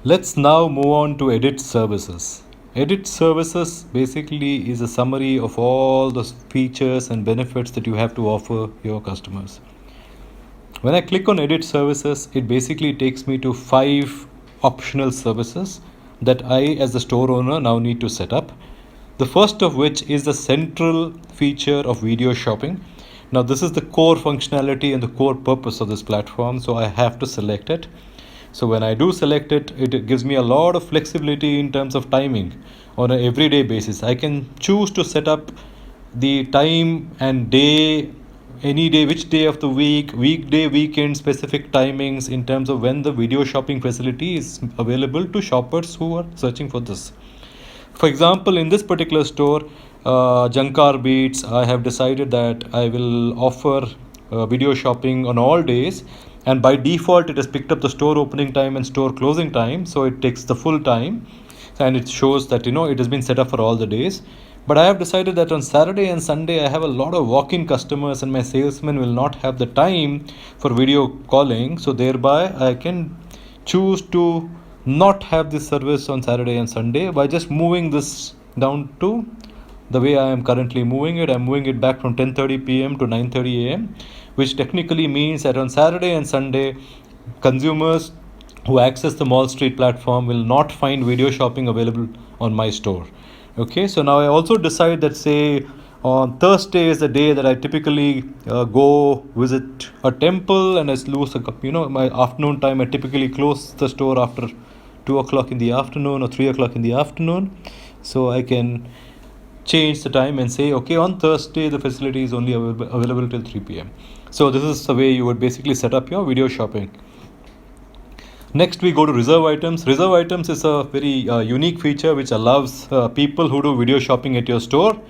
Let's now move on to edit services. Edit services basically is a summary of all the features and benefits that you have to offer your customers. When I click on edit services, it basically takes me to 5 optional services that I, as the store owner, now need to set up. The first of which is the central feature of video shopping. Now, this is the core functionality and the core purpose of this platform, so I have to select it. So when I do select it, it gives me a lot of flexibility in terms of timing on an everyday basis. I can choose to set up the time and day, any day, which day of the week, weekday, weekend, specific timings in terms of when the video shopping facility is available to shoppers who are searching for this. For example, in this particular store, Jankar Beats, I have decided that I will offer video shopping on all days, and by default it has picked up the store opening time and store closing time, so it takes the full time and it shows that it has been set up for all the days. But I have decided that on Saturday and Sunday I have a lot of walk-in customers and my salesmen will not have the time for video calling, so thereby I can choose to not have this service on Saturday and Sunday by just moving this down to the way I am currently moving it. I'm moving it back from 10:30 p.m. to 9:30 a.m., which technically means that on Saturday and Sunday, consumers who access the Mall Street platform will not find video shopping available on my store. Okay, so now I also decide that, say, on Thursday is the day that I typically go visit a temple, and I lose my afternoon time. I typically close the store after 2 o'clock in the afternoon or 3 o'clock in the afternoon. So I can change the time and say, okay, on Thursday the facility is only available till 3 p.m. So this is the way you would basically set up your video shopping. Next, we go to reserve items. Reserve items is a very unique feature which allows people who do video shopping at your store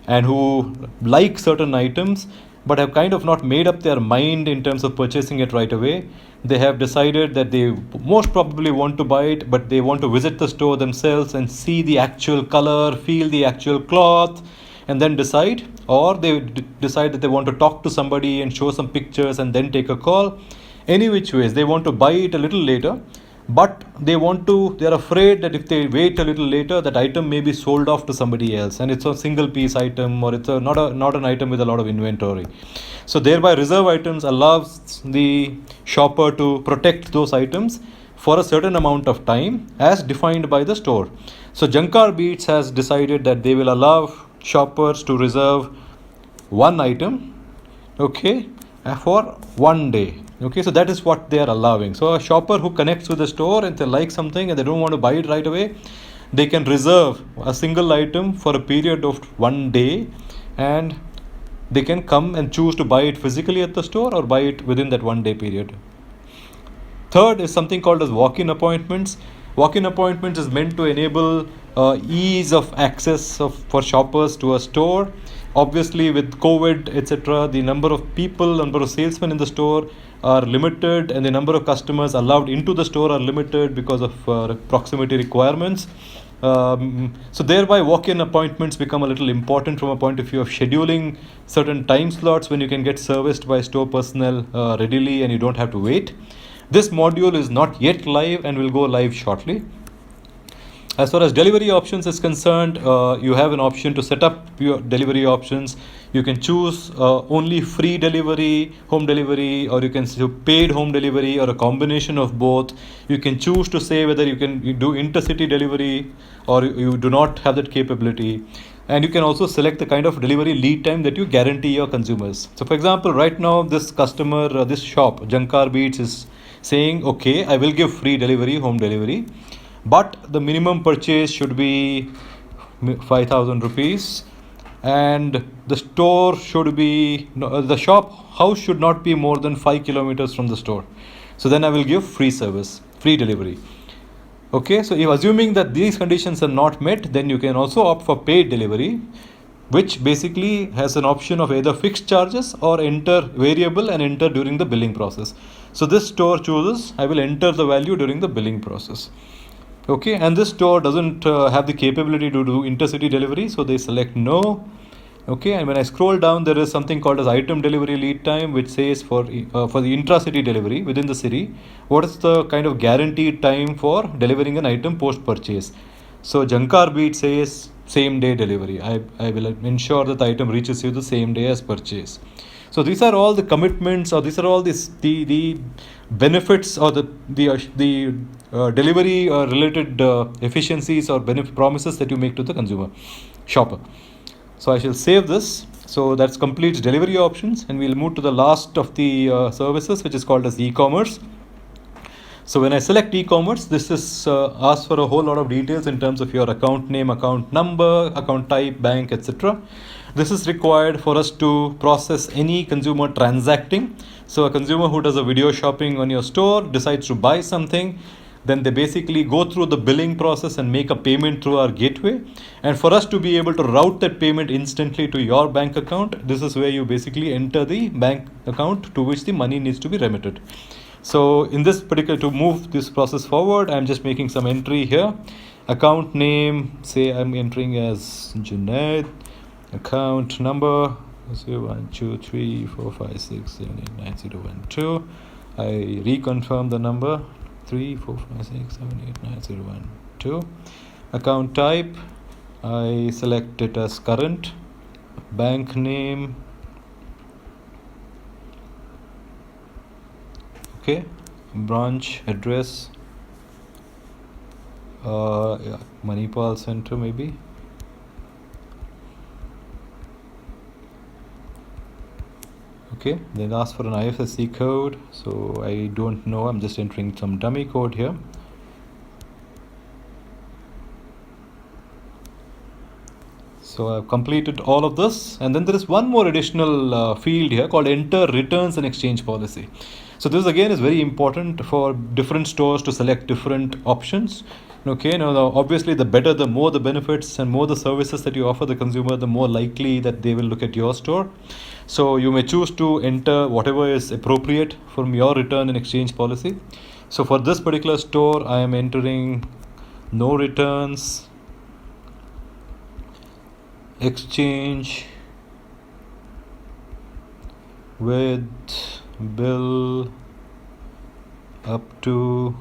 and who like certain items but have kind of not made up their mind in terms of purchasing it right away. They have decided that they most probably want to buy it, but they want to visit the store themselves and see the actual color, feel the actual cloth, and then decide. Or they decide that they want to talk to somebody and show some pictures and then take a call. Any which ways, they want to buy it a little later, but they're afraid that if they wait a little later, that item may be sold off to somebody else, and it's a single piece item, or it's not an item with a lot of inventory. So thereby, reserve items allows the shopper to protect those items for a certain amount of time as defined by the store. So Jankar Beats has decided that they will allow shoppers to reserve one item, okay, for one day. Okay, so that is what they are allowing. So a shopper who connects with the store and they like something and they don't want to buy it right away, they can reserve a single item for a period of one day, and they can come and choose to buy it physically at the store or buy it within that one day period. Third is something called as walk-in appointments. Walk-in appointments is meant to enable ease of access for shoppers to a store. Obviously, with COVID, etc., the number of people, number of salesmen in the store are limited, and the number of customers allowed into the store are limited because of proximity requirements. So thereby, walk-in appointments become a little important from a point of view of scheduling certain time slots when you can get serviced by store personnel readily and you don't have to wait. This module is not yet live and will go live shortly. As far as delivery options is concerned, you have an option to set up your delivery options. You can choose only free delivery, home delivery, or you can do paid home delivery, or a combination of both. You can choose to say whether you do intercity delivery or you do not have that capability. And you can also select the kind of delivery lead time that you guarantee your consumers. So for example, right now this customer, this shop, Jankar Beats, is saying, okay, I will give free delivery, home delivery, but the minimum purchase should be 5,000 rupees, and the store should be, the shop house should not be more than 5 kilometers from the store. So then I will give free service, free delivery. Okay, so if assuming that these conditions are not met, then you can also opt for paid delivery, which basically has an option of either fixed charges or enter variable and enter during the billing process. So this store chooses, I will enter the value during the billing process. Okay, and this store doesn't have the capability to do intercity delivery, so they select no. Okay, and when I scroll down, there is something called as item delivery lead time, which says for the intra-city delivery within the city, what is the kind of guaranteed time for delivering an item post-purchase. So Jankar Beat says same day delivery. I will ensure that the item reaches you the same day as purchase. So these are all the commitments, or these are all the benefits, or the delivery related efficiencies or promises that you make to the consumer shopper. So I shall save this. So that's completes delivery options, and we'll move to the last of the services, which is called as e-commerce. So when I select e-commerce, this is asks for a whole lot of details in terms of your account name, account number, account type, bank, etc. This is required for us to process any consumer transacting. So a consumer who does a video shopping on your store decides to buy something, then they basically go through the billing process and make a payment through our gateway. And for us to be able to route that payment instantly to your bank account, this is where you basically enter the bank account to which the money needs to be remitted. So in this particular, to move this process forward, I'm just making some entry here. Account name, say I'm entering as Junaid. Account number 1 2 3 4 5 6 7 8 9 0 1 2. I reconfirm the number 3 4 5 6 7 8 9 0 1 2. Account type, I select it as current. Bank name, okay. Branch address, yeah, Manipal Center maybe. Okay, then ask for an IFSC code, so I don't know, I'm just entering some dummy code here. So I've completed all of this, and then there is one more additional field here called enter returns and exchange policy. So this again is very important for different stores to select different options. Okay, now obviously the better, the more the benefits and more the services that you offer the consumer, the more likely that they will look at your store. So you may choose to enter whatever is appropriate from your return and exchange policy. So for this particular store, I am entering no returns, exchange with bill up to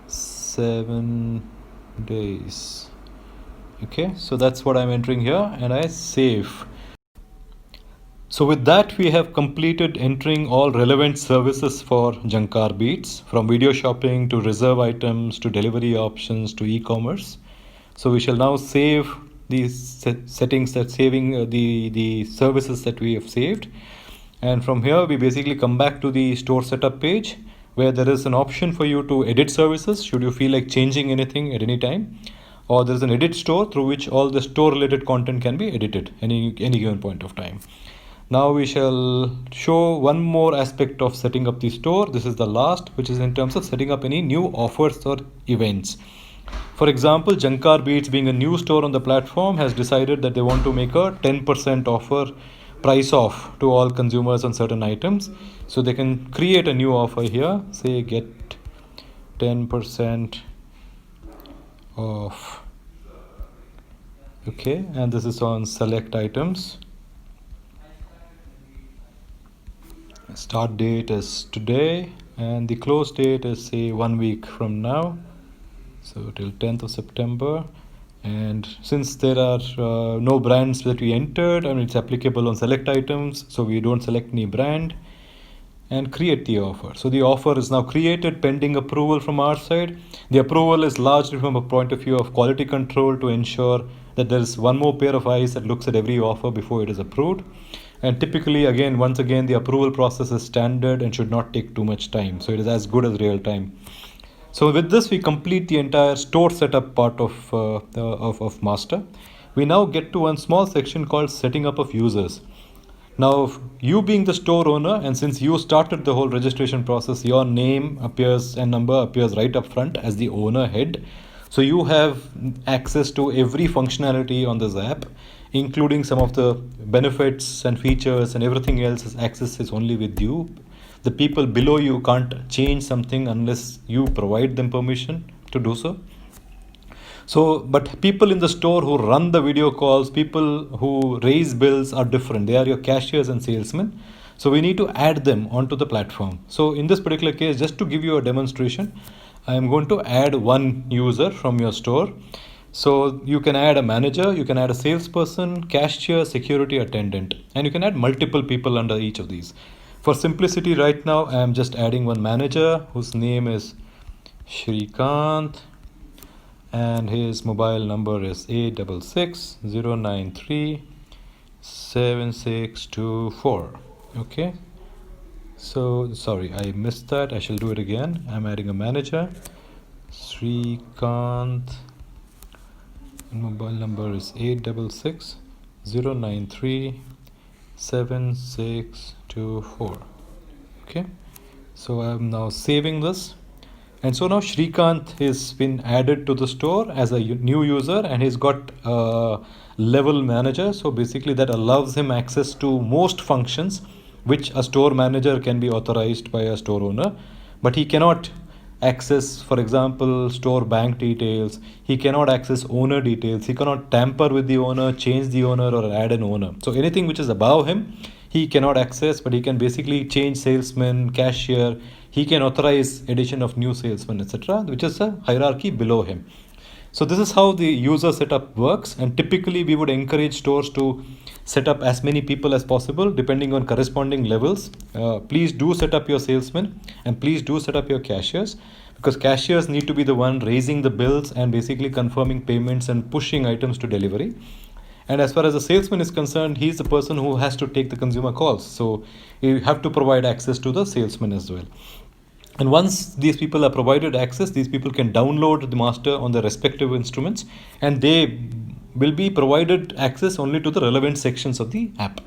7 days. Okay, so that's what I'm entering here, and I save. So with that, we have completed entering all relevant services for Jankar Beats, from video shopping to reserve items to delivery options to e-commerce. So we shall now save these settings, that saving the services that we have saved. And from here, we basically come back to the store setup page, where there is an option for you to edit services should you feel like changing anything at any time, or there's an edit store through which all the store related content can be edited any given point of time. Now we shall show one more aspect of setting up the store. This is the last, which is in terms of setting up any new offers or events. For example, Jankar Beats, being a new store on the platform, has decided that they want to make a 10% offer, price off to all consumers on certain items. So they can create a new offer here, say get 10% off. Okay, and this is on select items. Start date is today, and the close date is say 1 week from now, so till 10th of September. And since there are no brands that we entered, and it's applicable on select items, so we don't select any brand and create the offer. So the offer is now created pending approval from our side. The approval is largely from a point of view of quality control, to ensure that there is one more pair of eyes that looks at every offer before it is approved. And typically, once again, the approval process is standard and should not take too much time. So it is as good as real time. So with this, we complete the entire store setup part of master. We now get to one small section called setting up of users. Now, you being the store owner, and since you started the whole registration process, your name appears and number appears right up front as the owner head. So you have access to every functionality on this app, including some of the benefits and features, and everything else access is only with you. The people below you can't change something unless you provide them permission to do so. So, but people in the store who run the video calls, people who raise bills are different. They are your cashiers and salesmen. So we need to add them onto the platform. So in this particular case, just to give you a demonstration, I am going to add one user from your store. So you can add a manager, you can add a salesperson, cashier, security attendant, and you can add multiple people under each of these. For simplicity right now, I am just adding one manager whose name is Shrikant, and his mobile number is 866-093-7624. Okay, so sorry, I missed that. I shall do it again. I'm adding a manager, Srikant, and mobile number is 866-093-7624. Okay, so I'm now saving this. And so now Shrikant has been added to the store as a new user, and he's got a level manager. So basically that allows him access to most functions which a store manager can be authorized by a store owner, but he cannot access, for example, store bank details. He cannot access owner details. He cannot tamper with the owner, change the owner, or add an owner. So anything which is above him, he cannot access, but he can basically change salesman, cashier. He can authorize addition of new salesmen, etc., which is a hierarchy below him. So this is how the user setup works, and typically we would encourage stores to set up as many people as possible depending on corresponding levels. Please do set up your salesmen, and please do set up your cashiers, because cashiers need to be the one raising the bills and basically confirming payments and pushing items to delivery. And as far as the salesman is concerned, he's the person who has to take the consumer calls. So you have to provide access to the salesman as well. And once these people are provided access, these people can download the master on their respective instruments, and they will be provided access only to the relevant sections of the app.